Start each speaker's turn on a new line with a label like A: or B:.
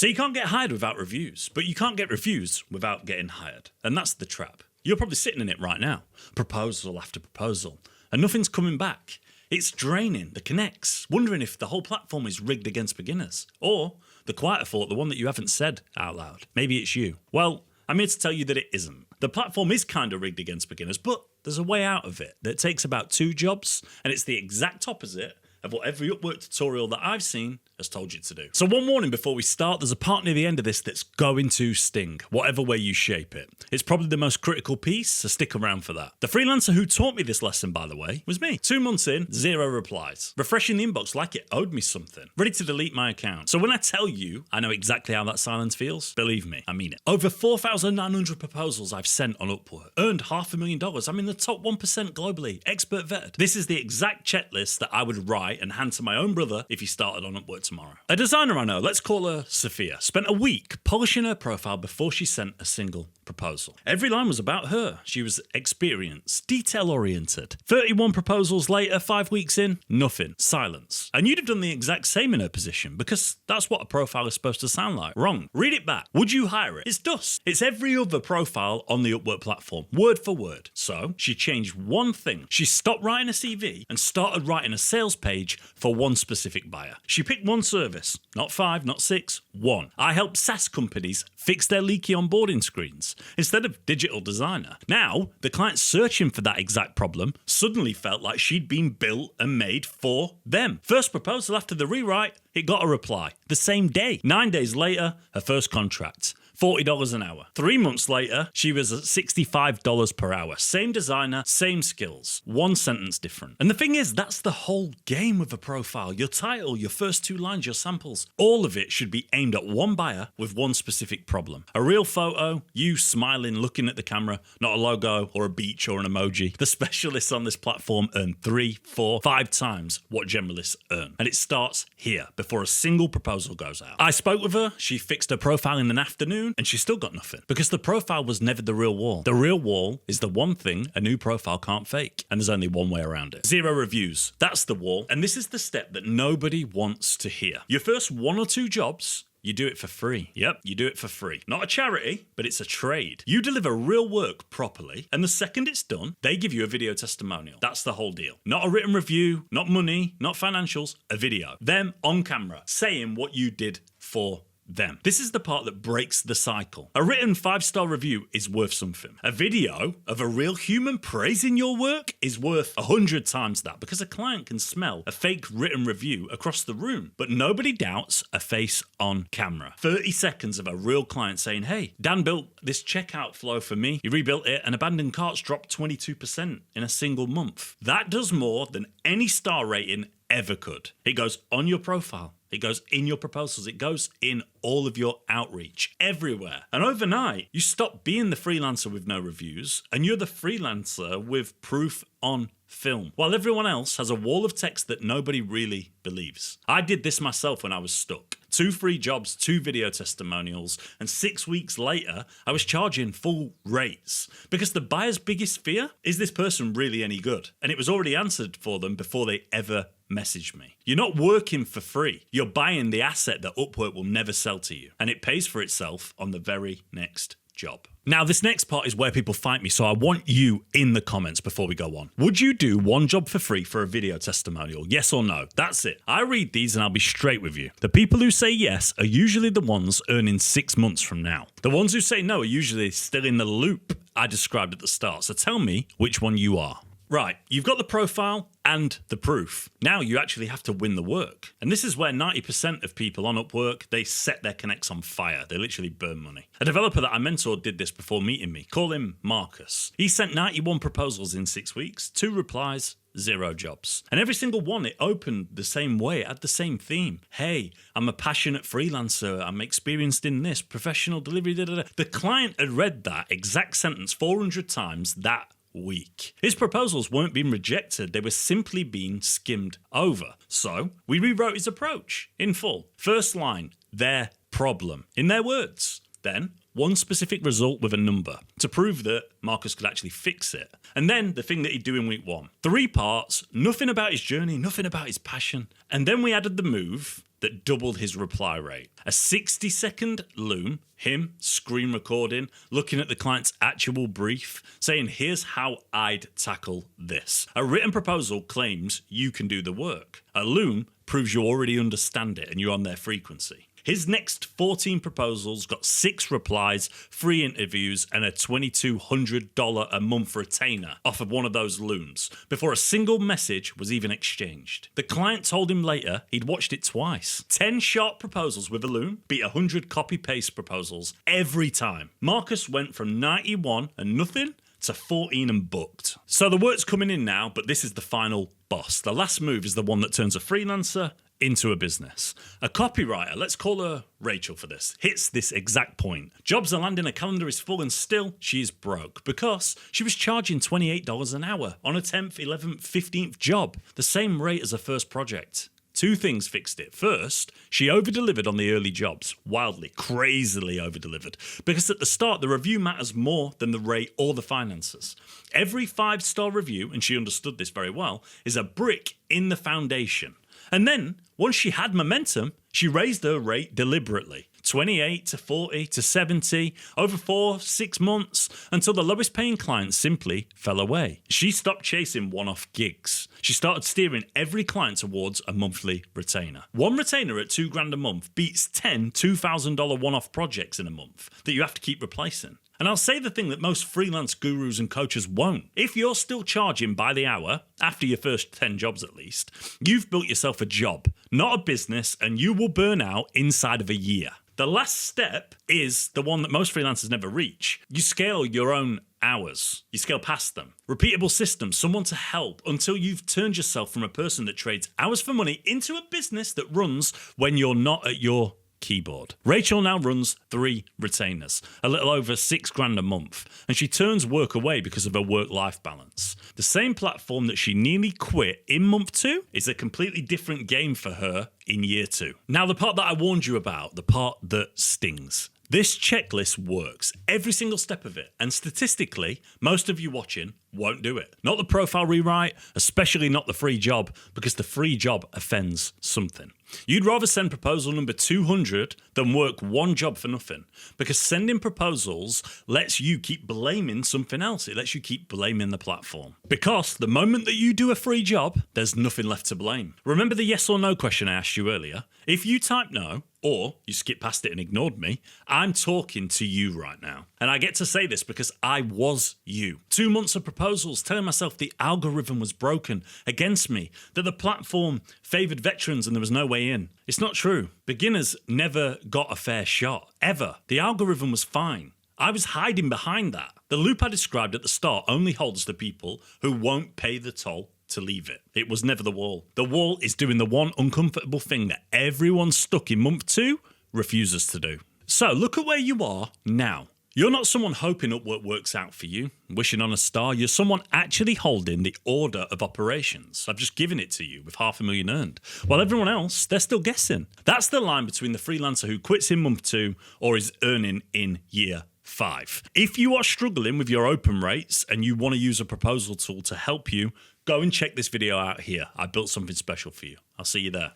A: So you can't get hired without reviews, but you can't get reviews without getting hired. And that's the trap. You're probably sitting in it right now. Proposal after proposal. And nothing's coming back. It's draining the connects, wondering if the whole platform is rigged against beginners. Or the quieter thought, the one that you haven't said out loud. Maybe it's you. Well, I'm here to tell you that it isn't. The platform is kind of rigged against beginners, but there's a way out of it that takes about 2 jobs, and it's the exact opposite of what every Upwork tutorial that I've seen has told you to do. So one warning before we start, there's a part near the end of this that's going to sting, whatever way you shape it. It's probably the most critical piece, so stick around for that. The freelancer who taught me this lesson, by the way, was me. 2 months in, 0 replies. Refreshing the inbox like it owed me something. Ready to delete my account. So when I tell you I know exactly how that silence feels, believe me, I mean it. Over 4,900 proposals I've sent on Upwork. Earned $500,000. I'm in the top 1% globally. Expert vetted. This is the exact checklist that I would write and hand to my own brother if he started on Upwork tomorrow. A designer I know, let's call her Sophia, spent a week polishing her profile before she sent a single proposal. Every line was about her. She was experienced, detail-oriented. 31 proposals later, 5 weeks in, nothing. Silence. And you'd have done the exact same in her position because that's what a profile is supposed to sound like. Wrong. Read it back. Would you hire it? It's dust. It's every other profile on the Upwork platform, word for word. So she changed one thing. She stopped writing a CV and started writing a sales page for one specific buyer. She picked one service, not 5, not 6, 1. I help SaaS companies fix their leaky onboarding screens instead of digital designer. Now, the client searching for that exact problem suddenly felt like she'd been built and made for them. First proposal after the rewrite, it got a reply the same day. 9 days later, her first contract. $40 an hour. 3 months later, she was at $65 per hour. Same designer, same skills. 1 sentence different. And the thing is, that's the whole game with a profile. Your title, your first 2 lines, your samples, all of it should be aimed at one buyer with one specific problem. A real photo, you smiling, looking at the camera, not a logo or a beach or an emoji. The specialists on this platform earn 3, 4, 5 times what generalists earn. And it starts here, before a single proposal goes out. I spoke with her, she fixed her profile in an afternoon, and she still got nothing because the profile was never the real wall. The real wall is the one thing a new profile can't fake, and there's only one way around it. 0 reviews. That's the wall, and this is the step that nobody wants to hear. Your first 1 or 2 jobs, you do it for free. Yep, you do it for free. Not a charity, but it's a trade. You deliver real work properly, and the second it's done, they give you a video testimonial. That's the whole deal. Not a written review, not money, not financials, a video. Them on camera, saying what you did for them. This is the part that breaks the cycle. A written 5-star review is worth something. A video of a real human praising your work is worth 100 times that because a client can smell a fake written review across the room. But nobody doubts a face on camera. 30 seconds of a real client saying, hey, Dan built this checkout flow for me. He rebuilt it and abandoned carts dropped 22% in a single month. That does more than any star rating ever could. It goes on your profile. It goes in your proposals. It goes in all of your outreach, everywhere. And overnight, you stop being the freelancer with no reviews, and you're the freelancer with proof on film, while everyone else has a wall of text that nobody really believes. I did this myself when I was stuck. 2 free jobs, 2 video testimonials, and 6 weeks later, I was charging full rates because the buyer's biggest fear is this person really any good? And it was already answered for them before they ever messaged me. You're not working for free. You're buying the asset that Upwork will never sell to you, and it pays for itself on the very next job. Now, this next part is where people fight me, so I want you in the comments before we go on. Would you do 1 job for free for a video testimonial? Yes or no? That's it. I read these and I'll be straight with you. The people who say yes are usually the ones earning 6 months from now. The ones who say no are usually still in the loop I described at the start, so tell me which one you are. Right, you've got the profile and the proof. Now you actually have to win the work. And this is where 90% of people on Upwork, they set their connects on fire. They literally burn money. A developer that I mentored did this before meeting me. Call him Marcus. He sent 91 proposals in 6 weeks, 2 replies, 0 jobs. And every single one, it opened the same way, it had the same theme. Hey, I'm a passionate freelancer. I'm experienced in this, professional delivery, da, da, da. The client had read that exact sentence 400 times that week. His proposals weren't being rejected, they were simply being skimmed over. So we rewrote his approach in full. First line, their problem, in their words. Then 1 specific result with a number to prove that Marcus could actually fix it. And then the thing that he'd do in week 1. 3 parts, nothing about his journey, nothing about his passion. And then we added the move that doubled his reply rate. A 60-second Loom, him screen recording, looking at the client's actual brief, saying, here's how I'd tackle this. A written proposal claims you can do the work. A Loom proves you already understand it and you're on their frequency. His next 14 proposals got 6 replies, 3 interviews, and a $2,200 a month retainer off of one of those Looms before a single message was even exchanged. The client told him later he'd watched it twice. 10 sharp proposals with a Loom beat 100 copy-paste proposals every time. Marcus went from 91 and nothing to 14 and booked. So the work's coming in now, but this is the final boss. The last move is the one that turns a freelancer into a business. A copywriter, let's call her Rachel for this, hits this exact point. Jobs are landing, her calendar is full, and still she's broke because she was charging $28 an hour on a 10th, 11th, 15th job, the same rate as her first project. 2 things fixed it. First, she over-delivered on the early jobs. Wildly, crazily over-delivered. Because at the start, the review matters more than the rate or the finances. Every 5-star review, and she understood this very well, is a brick in the foundation. And then, once she had momentum, she raised her rate deliberately. 28 to 40 to 70 over 4-6 months until the lowest paying client simply fell away. She stopped chasing one-off gigs. She started steering every client towards a monthly retainer. One retainer at $2,000 a month beats 10 $2,000 one-off projects in a month that you have to keep replacing. And I'll say the thing that most freelance gurus and coaches won't. If you're still charging by the hour, after your first 10 jobs at least, you've built yourself a job, not a business, and you will burn out inside of a year. The last step is the one that most freelancers never reach. You scale your own hours. You scale past them. Repeatable systems, someone to help until you've turned yourself from a person that trades hours for money into a business that runs when you're not at your keyboard. Rachel now runs 3 retainers, a little over $6,000 a month, and she turns work away because of her work-life balance. The same platform that she nearly quit in month 2 is a completely different game for her in year 2. Now, the part that I warned you about, the part that stings. This checklist works, every single step of it, and statistically, most of you watching won't do it. Not the profile rewrite, especially not the free job, because the free job offends something. You'd rather send proposal number 200 than work one job for nothing, because sending proposals lets you keep blaming something else. It lets you keep blaming the platform. Because the moment that you do a free job, there's nothing left to blame. Remember the yes or no question I asked you earlier? If you type no, or you skip past it and ignored me, I'm talking to you right now. And I get to say this because I was you. 2 months of proposals telling myself the algorithm was broken against me, that the platform favoured veterans and there was no way in. It's not true. Beginners never got a fair shot, ever. The algorithm was fine. I was hiding behind that. The loop I described at the start only holds the people who won't pay the toll to leave it. It was never the wall. The wall is doing the one uncomfortable thing that everyone stuck in month 2 refuses to do. So look at where you are now. You're not someone hoping Upwork works out for you, wishing on a star. You're someone actually holding the order of operations. I've just given it to you with $500,000 earned. While everyone else, they're still guessing. That's the line between the freelancer who quits in month 2 or is earning in year 5. If you are struggling with your open rates and you want to use a proposal tool to help you, go and check this video out here. I built something special for you. I'll see you there.